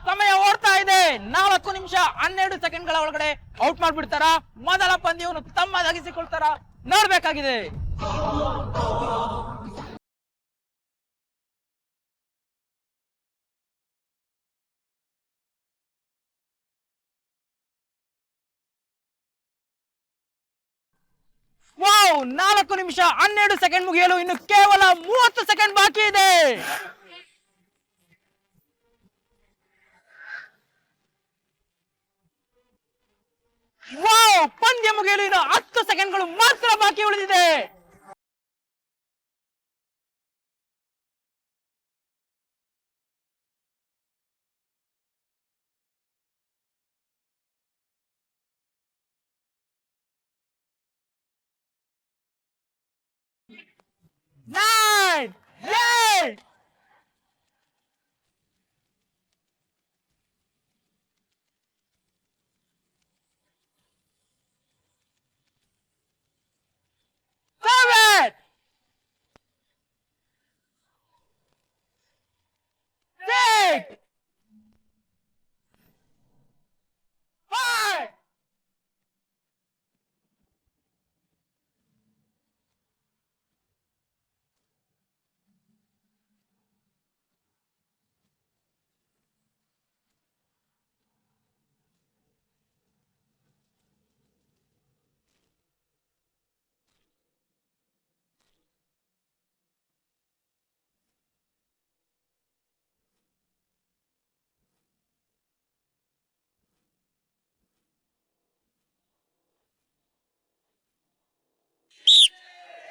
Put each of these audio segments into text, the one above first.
ಸಮಯ ಓಡ್ತಾ ಇದೆ. 4 ನಿಮಿಷ 12 ಸೆಕೆಂಡ್ಗಳ ಒಳಗಡೆ ಔಟ್ ಮಾಡ್ಬಿಡ್ತಾರ, ಮೊದಲ ಪಂದ್ಯವನ್ನು ತಮ್ಮದಾಗಿಸಿಕೊಳ್ತಾರ, ನೋಡ್ಬೇಕಾಗಿದೆ. ವಾವ್, 4 ನಿಮಿಷ 12 ಸೆಕೆಂಡ್ ಮುಗಿಯಲು ಇನ್ನು ಕೇವಲ 30 ಸೆಕೆಂಡ್ ಬಾಕಿ ಇದೆ. ವಾವ್, ಪಂದ್ಯ ಮುಗಿಯಲು ಇನ್ನು 10 ಸೆಕೆಂಡ್ಗಳು ಮಾತ್ರ ಬಾಕಿ ಉಳಿದಿದೆ. Nine, 8, 7, 6, 5,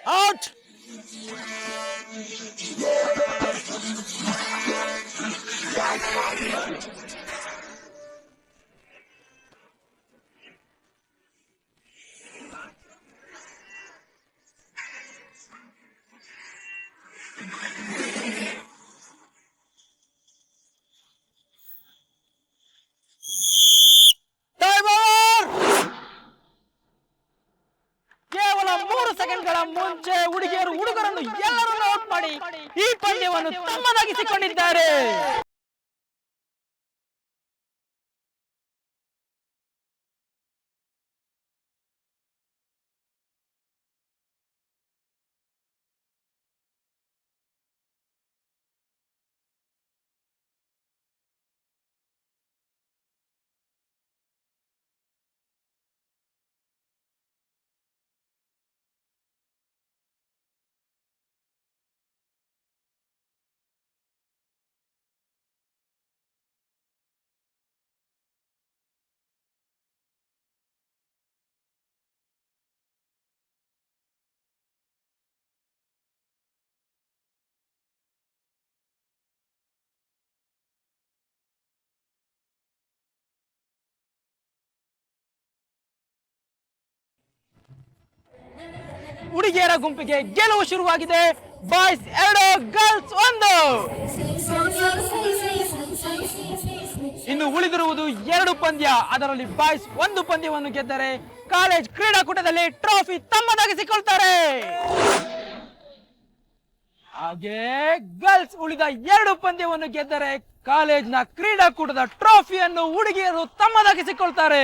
out. Time over. ಕೇವಲ 3 ಸೆಕೆಂಡ್ಗಳ ಮುಂಚೆ ಹುಡುಗಿಯರು ಹುಡುಗರನ್ನು ಎಲ್ಲರನ್ನು ಔಟ್ ಮಾಡಿ ಈ ಪಂದ್ಯವನ್ನು ತಮ್ಮದಾಗಿಸಿಕೊಂಡಿದ್ದಾರೆ. ಹುಡುಗಿಯರ ಗುಂಪಿಗೆ ಗೆಲುವು ಶುರುವಾಗಿದೆ. Boys 2, girls 1. ಇನ್ನು ಉಳಿದಿರುವುದು 2 ಪಂದ್ಯ. ಅದರಲ್ಲಿ ಬಾಯ್ಸ್ 1 ಪಂದ್ಯವನ್ನು ಗೆದ್ದರೆ ಕಾಲೇಜ್ ಕ್ರೀಡಾಕೂಟದಲ್ಲಿ ಟ್ರೋಫಿ ತಮ್ಮದಾಗಿಸಿಕೊಳ್ತಾರೆ. ಹಾಗೆ ಗರ್ಲ್ಸ್ ಉಳಿದ 2 ಪಂದ್ಯವನ್ನು ಗೆದ್ದರೆ ಕಾಲೇಜ್ನ ಕ್ರೀಡಾಕೂಟದ ಟ್ರೋಫಿಯನ್ನು ಹುಡುಗಿಯರು ತಮ್ಮದಾಗಿಸಿಕೊಳ್ತಾರೆ.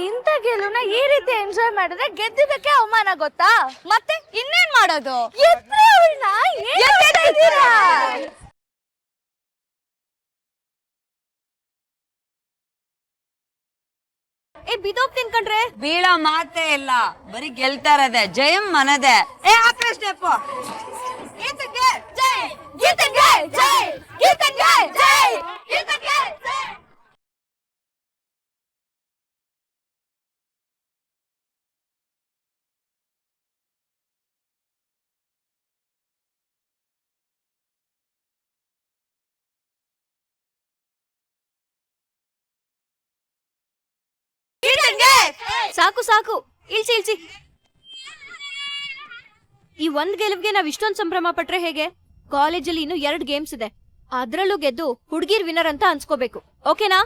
ಇಂಥ ಗೆಲುವನ್ನ ಈ ರೀತಿ ಎಂಜಾಯ್ ಮಾಡಿದ್ರೆ ಗೆದ್ದಿದ್ದಕ್ಕೆ ಅವಮಾನ ಗೊತ್ತಾ? ಮತ್ತೆ ಇನ್ನೇನ್ ಮಾಡೋದು? ಬಿದೋಗ್ ತಿನ್ಕೊಂಡ್ರೆ ಬೀಳೋ ಮಾತೇ ಇಲ್ಲ, ಬರೀ ಗೆಲ್ತಾ ಇರೋದೆ. ಜಯಂ ಮನದೆ. ಹಾಕ್ರೆ ಸ್ಟೆಪ್. ಗೀತಂಗೆ ಜೈ, ಗೀತಂಗೆ ಜೈ, ಗೀತಂಗೆ ಜೈ, ಗೀತಂಗೆ ಜೈ. ಸಾಕು ಸಾಕು, ಇಳ್ಸಿ ಇಳ್ಸಿ. ಈ ಒಂದ್ ಗೆಲುವಿಗೆ ನಾವ್ ಇಷ್ಟೊಂದ್ ಸಂಭ್ರಮ ಪಟ್ರೆ ಹೇಗೆ? ಕಾಲೇಜಲ್ಲಿ ಇನ್ನು 2 ಗೇಮ್ಸ್ ಇದೆ, ಅದ್ರಲ್ಲೂ ಗೆದ್ದು ಹುಡ್ಗಿರ್ ವಿನ್ನರ್ ಅಂತ ಅನ್ಸ್ಕೋಬೇಕು. ಓಕೆನಾ?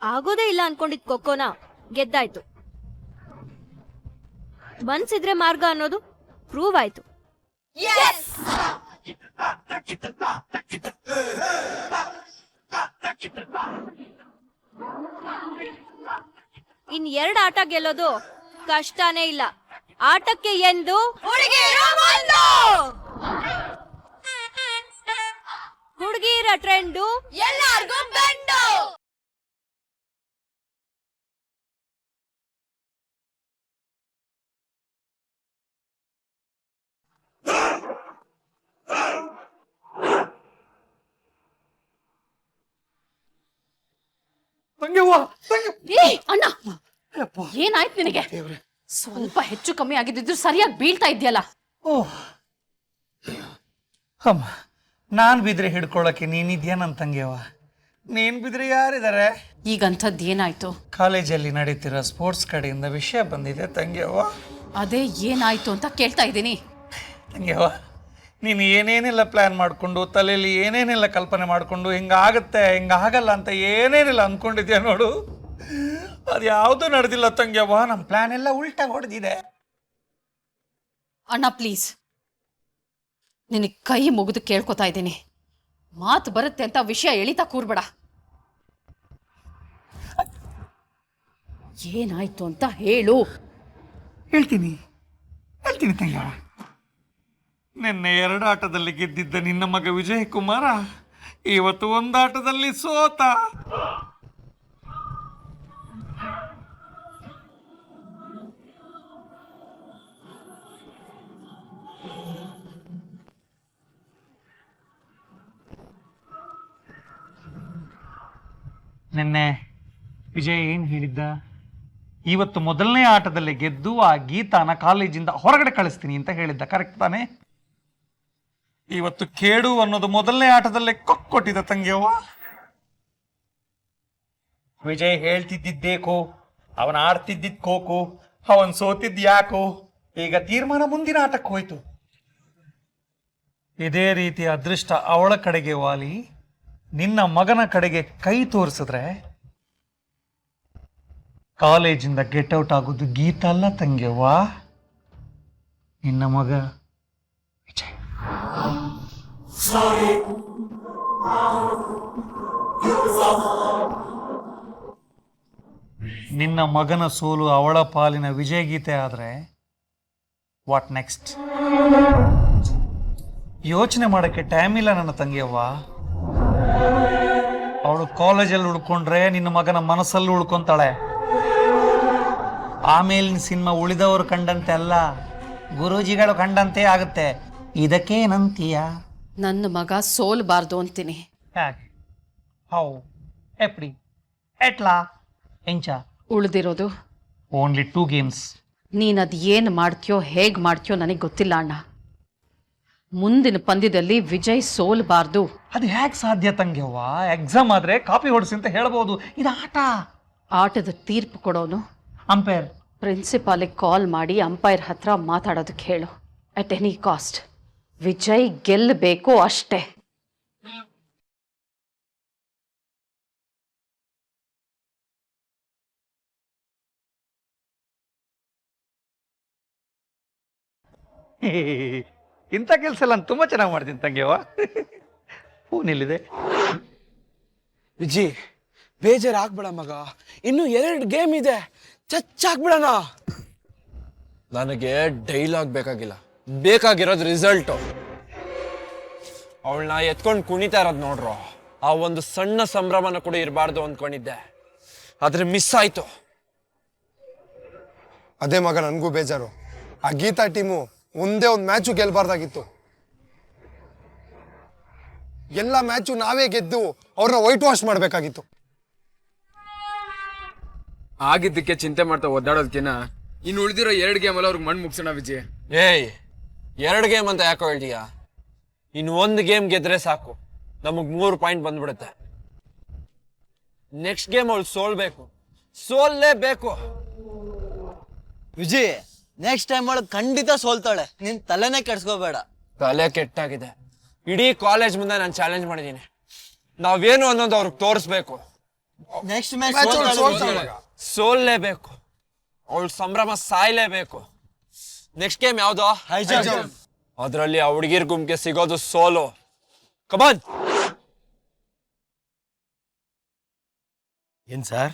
ಆಗೋದೇ ಇಲ್ಲ ಅನ್ಕೊಂಡಿದ್ ಖೋಖೋನ ಗೆದ್ದಾಯ್ತು. ಮನ್ಸಿದ್ರೆ ಮಾರ್ಗ ಅನ್ನೋದು ಪ್ರೂವ್ ಆಯ್ತು. ಇನ್ 2 ಆಟ ಗೆಲ್ಲೋದು ಕಷ್ಟನೇ ಇಲ್ಲ. ಆಟಕ್ಕೆ ಎಂದು ಹುಡುಗಿರ ಟ್ರೆಂಡು ಎಲ್ಲಾರ್ಗೂ ಬೆಂಡು. ಅಣ್ಣ, ಏನಾಯ್ತು ನಿನಗೆ? ಸ್ವಲ್ಪ ಹೆಚ್ಚು ಕಮ್ಮಿ ಆಗಿದ್ದು ಸರಿಯಾಗಿ ಬೀಳ್ತಾ ಇದ್ಯಲ್ಲ. ಓಹ್ ಅಮ್ಮ, ನಾನ್ ಬಿದ್ರೆ ಹಿಡ್ಕೊಳಕ್ಕೆ ನೀನಿದ್ಯಾ ನನ್ ತಂಗಿಯವ? ನೀನ್ ಬಿದ್ರೆ ಯಾರಿದ್ದಾರೆ? ಈಗಂಥದ್ದು ಏನಾಯ್ತು? ಕಾಲೇಜಲ್ಲಿ ನಡೀತಿರೋ ಸ್ಪೋರ್ಟ್ಸ್ ಕಡೆಯಿಂದ ವಿಷಯ ಬಂದಿದೆ ತಂಗಿಯವ. ಅದೇ ಏನಾಯ್ತು ಅಂತ ಕೇಳ್ತಾ ಇದ್ದೀನಿ. ತಂಗಿಯವ, ನೀನು ಏನೇನೆಲ್ಲ ಪ್ಲ್ಯಾನ್ ಮಾಡಿಕೊಂಡು ತಲೆಯಲ್ಲಿ ಏನೇನೆಲ್ಲ ಕಲ್ಪನೆ ಮಾಡಿಕೊಂಡು ಹಿಂಗಾಗುತ್ತೆ ಹಿಂಗಾಗಲ್ಲ ಅಂತ ಏನೇನೆಲ್ಲ ಅಂದ್ಕೊಂಡಿದ್ಯಾ ನೋಡು, ಅದು ಯಾವುದೂ ನಡೆದಿಲ್ಲ ತಂಗಿಯವ್ವ. ನಮ್ಮ ಪ್ಲ್ಯಾನ್ ಎಲ್ಲ ಉಲ್ಟಾ ಹೊಡೆದಿದೆ. ಅಣ್ಣ ಪ್ಲೀಸ್, ನಿನಗೆ ಕೈ ಮುಗಿದು ಕೇಳ್ಕೊತಾ ಇದ್ದೀನಿ, ಮಾತು ಬರುತ್ತೆ ಅಂತ ವಿಷಯ ಎಳಿತಾ ಕೂರ್ಬೇಡ. ಏನಾಯ್ತು ಅಂತ ಹೇಳು. ಹೇಳ್ತೀನಿ ತಂಗಿಯವ್ವ. ನಿನ್ನೆ 2 ಆಟದಲ್ಲಿ ಗೆದ್ದಿದ್ದ ನಿನ್ನ ಮಗ ವಿಜಯ್ ಕುಮಾರ ಇವತ್ತು 1 ಆಟದಲ್ಲಿ ಸೋತ. ನಿನ್ನೆ ವಿಜಯ್ ಏನ್ ಹೇಳಿದ್ದ? ಇವತ್ತು ಮೊದಲನೇ ಆಟದಲ್ಲಿ ಗೆದ್ದು ಆ ಗೀತಾನ ಕಾಲೇಜಿಂದ ಹೊರಗಡೆ ಕಳಿಸ್ತೀನಿ ಅಂತ ಹೇಳಿದ್ದ, ಕರೆಕ್ಟ್ ತಾನೆ? ಇವತ್ತು ಕೇಡು ಅನ್ನೋದು ಮೊದಲನೇ ಆಟದಲ್ಲೇ ಕೊಟ್ಟಿದ್ದ ತಂಗಿಯವ್ವ. ವಿಜಯ್ ಹೇಳ್ತಿದ್ದೇಕೋ, ಅವನ ಆಡ್ತಿದ್ದಿದ್ ಖೋಖೋ, ಅವನ್ ಸೋತಿದ್ ಯಾಕೋ. ಈಗ ತೀರ್ಮಾನ ಮುಂದಿನ ಆಟಕ್ಕೆ ಹೋಯ್ತು. ಇದೇ ರೀತಿ ಅದೃಷ್ಟ ಅವಳ ಕಡೆಗೆ ವಾಲಿ ನಿನ್ನ ಮಗನ ಕಡೆಗೆ ಕೈ ತೋರಿಸಿದ್ರೆ ಕಾಲೇಜಿಂದ ಗೆಟ್ ಔಟ್ ಆಗೋದು ಗೀತಾ ಅಲ್ಲ ತಂಗಿಯವ್ವ, ನಿನ್ನ ಮಗ ವಿಜಯ್. ನಿನ್ನ ಮಗನ ಸೋಲು ಅವಳ ಪಾಲಿನ ವಿಜಯ ಗೀತೆ ಆದ್ರೆ ವಾಟ್ ನೆಕ್ಸ್ಟ್? ಯೋಚನೆ ಮಾಡಕ್ಕೆ ಟೈಮ್ ಇಲ್ಲ ನನ್ನ ತಂಗಿಯವ್ವ. ಅವಳು ಕಾಲೇಜಲ್ಲಿ ಉಳ್ಕೊಂಡ್ರೆ ನಿನ್ನ ಮಗನ ಮನಸ್ಸಲ್ಲಿ ಉಳ್ಕೊಂತಾಳೆ. ಆಮೇಲಿನ ಸಿನಿಮಾ ಉಳಿದವರು ಕಂಡಂತೆ ಅಲ್ಲ, ಗುರೂಜಿಗಳು ಕಂಡಂತೆ ಆಗುತ್ತೆ. ಇದಕ್ಕೇನಂತೀಯ? ನನ್ನ ಮಗ ಸೋಲ್ಬಾರ್ದು ಅಂತೀನಿ. ಯಾಕೆ? ಹೌ ಎಪ್ಡಿ ಎಟ್ಲಾ ಎಂಚ ಉಳಿದಿರೋದು ಓನ್ಲಿ 2 ಗೇಮ್ಸ್. ನೀನದು ಏನು ಮಾಡ್ತೀಯೋ ಹೇಗೆ ಮಾಡ್ತೀಯೋ ನನಗೆ ಗೊತ್ತಿಲ್ಲ ಅಣ್ಣ. ಮುಂದಿನ ಪಂದ್ಯದಲ್ಲಿ ವಿಜಯ್ ಸೋಲ್ಬಾರ್ದು. ಅದು ಹೇಗೆ ಸಾಧ್ಯ ತಂಗಿಯವ್ವ? ಎಕ್ಸಾಮ್ ಆದ್ರೆ ಕಾಪಿ ಹೊಡಿಸಿ ಅಂತ ಹೇಳ್ಬೋದು, ಇದು ಆಟ. ಆಟದ ತೀರ್ಪು ಕೊಡೋನು ಅಂಪೈರ್. ಪ್ರಿನ್ಸಿಪಾಲಿಗೆ ಕಾಲ್ ಮಾಡಿ ಅಂಪೈರ್ ಹತ್ರ ಮಾತಾಡೋದಕ್ಕೆ ಹೇಳು. ಅಟ್ ಎನಿ ಕಾಸ್ಟ್ ವಿಜಯ್ ಗೆಲ್ಲಬೇಕು ಅಷ್ಟೇ. ಇಂಥ ಕೆಲಸ ಎಲ್ಲ ನಾನು ತುಂಬಾ ಚೆನ್ನಾಗಿ ಮಾಡ್ತೀನಿ ತಂಗಿಯವ್ವ. ಫೋನ್ ಎಲ್ಲಿದೆ? ವಿಜಿ, ಬೇಜಾರಾಗ್ಬೇಡ ಮಗ, ಇನ್ನು 2 ಗೇಮ್ ಇದೆ, ಚಚ್ಚಾಕ್ಬಿಡಣ. ನನಗೆ ಡೈಲಾಗ್ ಬೇಕಾಗಿಲ್ಲ, ಬೇಕಾಗಿರೋದು ರಿಸಲ್ಟು. ಅವಳನ್ನ ಎತ್ಕೊಂಡು ಕುಣಿತಾ ಇರೋದು ನೋಡ್ರು, ಆ ಒಂದು ಸಣ್ಣ ಸಂಭ್ರಮನ ಕೂಡ ಇರಬಾರ್ದು ಅಂದ್ಕೊಂಡಿದ್ದೆ, ಆದ್ರೆ ಮಿಸ್ ಆಯ್ತು. ಅದೇ ಮಗ ನನಗೂ ಬೇಜಾರು. ಆ ಗೀತಾ ಟೀಮು ಒಂದೇ ಒಂದು ಮ್ಯಾಚು ಗೆಲ್ಬಾರ್ದಾಗಿತ್ತು. ಎಲ್ಲ ಮ್ಯಾಚು ನಾವೇ ಗೆದ್ದು ಅವ್ರನ್ನ ವೈಟ್ ವಾಶ್ ಮಾಡ್ಬೇಕಾಗಿತ್ತು. ಆಗಿದ್ದಕ್ಕೆ ಚಿಂತೆ ಮಾಡ್ತಾ ಒದ್ದಾಡೋದಕ್ಕಿನ್ನ ಇನ್ನು ಉಳಿದಿರೋ 2 ಗೇಮಲ್ಲಿ ಅವ್ರಿಗೆ ಮಣ್ಣು ಮುಗ್ಸೋಣ ವಿಜಯ್. ಏಯ್, 2 ಗೇಮ್ ಅಂತ ಯಾಕೋ ಹೇಳ್ತೀಯ? ಇನ್ನು 1 ಗೇಮ್ ಗೆದ್ರೆ ಸಾಕು, ನಮಗ್ 3 ಪಾಯಿಂಟ್ ಬಂದ್ಬಿಡುತ್ತೆ. ನೆಕ್ಸ್ಟ್ ಗೇಮ್ ಅವಳು ಸೋಲ್ಲೇಬೇಕು. ವಿಜಯ್ ನೆಕ್ಸ್ಟ್ ಟೈಮ್ ಅವಳು ಖಂಡಿತ ಸೋಲ್ತಾಳೆ, ನಿನ್ ತಲೆನೇ ಕೆಡ್ಸ್ಕೋಬೇಡ. ತಲೆ ಕೆಟ್ಟಾಗಿದೆ. ಇಡೀ ಕಾಲೇಜ್ ಮುಂದೆ ನಾನು ಚಾಲೆಂಜ್ ಮಾಡಿದ್ದೀನಿ. ನಾವೇನು ಅನ್ನೋದು ಅವ್ರಿಗೆ ತೋರಿಸ್ಬೇಕು. ನೆಕ್ಸ್ಟ್ Match ಮ್ಯಾಚ್ ಅವ್ಳು ಸೋಲ್ತಾಳೆ. ಸೋಲ್ಲೇಬೇಕು. ಅವಳು ಸಂಭ್ರಮ ಸಾಯ್ಲೇಬೇಕು. ನೆಕ್ಸ್ಟ್ ಗೇಮ್ ಯಾವ್ದು? High jump. ಅದರಲ್ಲಿ ಆ ಹುಡುಗಿರ್ ಗುಂಪಿಗೆ ಸಿಗೋದು ಸೋಲು. ಕಮಾನ್. ಏನ್ ಸರ್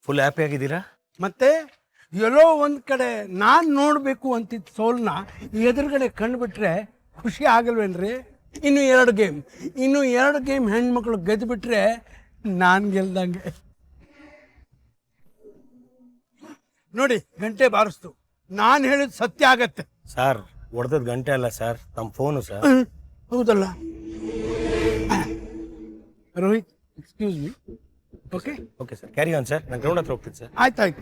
ಫುಲ್ ಹ್ಯಾಪಿ ಆಗಿದ್ದೀರಾ? ಮತ್ತೆ ಎಲ್ಲೋ ಒಂದ್ ಕಡೆ ನಾನ್ ನೋಡ್ಬೇಕು ಅಂತಿದ್ದ ಸೋಲ್ನ ಎದುರುಗಡೆ ಕಂಡುಬಿಟ್ರೆ ಖುಷಿ ಆಗಲ್ವೇನ್ರಿ? ಇನ್ನು 2 ಗೇಮ್ ಹೆಣ್ಮಕ್ಳು ಗೆದ್ದು ಬಿಟ್ರೆ ನಾನ್ ಗೆಲ್ದಂಗೆ. ನೋಡಿ ಗಂಟೆ ಬಾರಿಸ್ತು, ನಾನ್ ಹೇಳಿದ್ ಸತ್ಯ ಆಗತ್ತೆ. ಸರ್ ಹೊಡೆದದ್ ಗಂಟೆ ಅಲ್ಲ ಸರ್, ತಮ್ಮ ಫೋನು ಸರ್. ಹೌದಲ್ಲ Rohit, excuse me. Okay okay sir, carry on sir, ನಾನು ಗ್ರೌಂಡ್ ಹತ್ರ ಹೋಗ್ತೀನಿ ಸರ್. ಆಯ್ತಾಯ್ತು.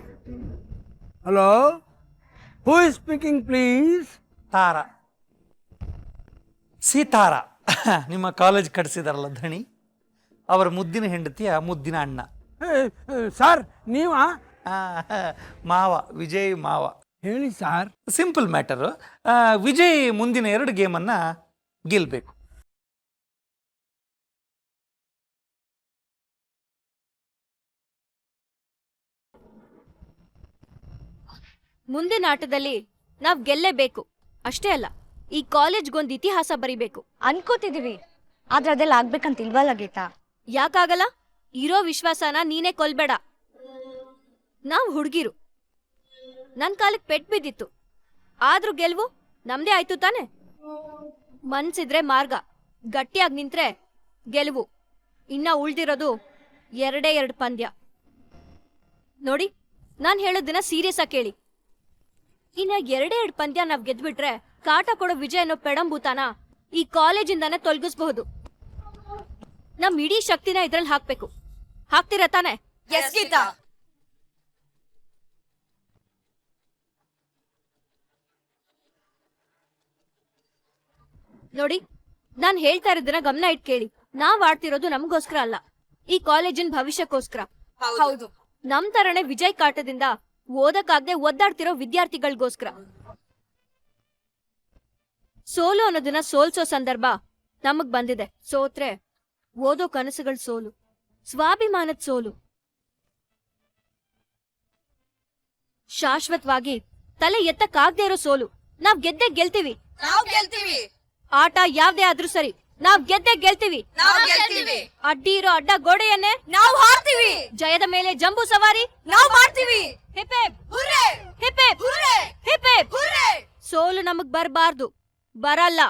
Hello, who is speaking please? Tara, Sitara, ನಿಮ್ಮ ಕಾಲೇಜ್ ಕಟ್ಸಿದಾರಲ್ಲ ಧಣಿ, ಅವರ ಮುದ್ದಿನ ಹೆಂಡತಿಯ ಮುದ್ದಿನ ಅಣ್ಣ. ಸರ್ ನೀವಾ? ಮಾವ, ವಿಜಯ್ ಮಾವ. ಹೇಳಿ ಸರ್. Simple matter. ವಿಜಯ್ ಮುಂದಿನ 2 ಗೇಮನ್ನು ಗೆಲ್ಲಬೇಕು. ಮುಂದಿನ ಆಟದಲ್ಲಿ ನಾವ್ ಗೆಲ್ಲೇಬೇಕು. ಅಷ್ಟೇ ಅಲ್ಲ, ಈ ಕಾಲೇಜ್ಗೊಂದು ಇತಿಹಾಸ ಬರಿಬೇಕು. ಅನ್ಕೋತಿದೀವಿ, ಆದ್ರೆ ಅದೆಲ್ಲ ಆಗ್ಬೇಕಂತ ಇಲ್ವಲ್ಲ ಗೀತಾ? ಯಾಕಾಗಲ್ಲ? ಇರೋ ವಿಶ್ವಾಸನ ನೀನೇ ಕೊಲ್ಬೇಡ. ನಾವ್ ಹುಡುಗಿರು, ನನ್ ಕಾಲಕ್ಕೆ ಪೆಟ್ ಬಿದ್ದಿತ್ತು, ಆದ್ರೂ ಗೆಲ್ವು ನಮ್ದೇ ಆಯ್ತು ತಾನೆ. ಮನ್ಸಿದ್ರೆ ಮಾರ್ಗ, ಗಟ್ಟಿಯಾಗಿ ನಿಂತ್ರೆ ಗೆಲುವು. ಇನ್ನ ಉಳ್ದಿರೋದು 2 ಪಂದ್ಯ. ನೋಡಿ, ನಾನ್ ಹೇಳೋದನ್ನ ಸೀರಿಯಸ್ ಆಗಿ ಕೇಳಿ. ಇನ್ನ 2 ಪಂದ್ಯ ನಾವ್ ಗೆದ್ಬಿಟ್ರೆ ಕಾಟ ಕೊಡೋ ವಿಜಯ್ ಅನ್ನೋ ಪೆಡಂಭೂತಾನ ಈ ಕಾಲೇಜಿಂದಾನೆ ತೊಲಗಿಸಬಹುದು. ನಮ್ ಇಡೀ ಶಕ್ತಿನ ಇದ್ರಲ್ಲಿ ಹಾಕ್ಬೇಕು. ಹಾಕ್ತಿರ ತಾನೆ? ಎಸ್ ಗೀತಾ. ನೋಡಿ, ನಾನ್ ಹೇಳ್ತಾ ಇರೋದನ್ನ ಗಮನ ಇಟ್ ಕೇಳಿ. ನಾವ್ ಆಡ್ತಿರೋದು ನಮಗೋಸ್ಕರ ಅಲ್ಲ, ಈ ಕಾಲೇಜಿನ ಭವಿಷ್ಯಕ್ಕೋಸ್ಕರ. ಹೌದು. ನಮ್ ತರನೇ ವಿಜಯ್ ಕಾಟದಿಂದ ಓದಕ್ಕಾಗದೆ ಒದ್ದಾಡ್ತಿರೋ ವಿದ್ಯಾರ್ಥಿಗಳಿಗೋಸ್ಕರ. ಸೋಲು ಅನ್ನೋದನ್ನ ಸೋಲ್ಸೋ ಸಂದರ್ಭ ನಮಗ್ ಬಂದಿದೆ. ಸೋತ್ರೆ ಓದೋ ಕನಸುಗಳ ಸೋಲು, ಸ್ವಾಭಿಮಾನದ ಸೋಲು. ಶಾಶ್ವತವಾಗಿ ತಲೆ ಎತ್ತಕ್ಕಾಗದೆ ಇರೋ ಸೋಲು. ನಾವ್ ಗೆದ್ದೆ ಗೆಲ್ತೀವಿ. ಆಟ ಯಾವ್ದೇ ಆದ್ರೂ ಸರಿ, ನಾವ್ ಗೆದ್ದೆ ಗೆಲ್ತೀವಿ. ಅಡ್ಡಿ ಇರೋ ಅಡ್ಡ ಗೋಡೆಯನ್ನೇ ನಾವು ಹಾರ್ತೀವಿ. ಜಯದ ಮೇಲೆ ಜಂಬೂ ಸವಾರಿ ನಾವು ಮಾಡ್ತೀವಿ. Hip hip ಹುರ್ರೆ, hip hip ಹುರ್ರೆ, hip hip ಹುರ್ರೆ. ಸೋಲು ನಮಗ್ ಬರಬಾರ್ದು, ಬರಲ್ಲ.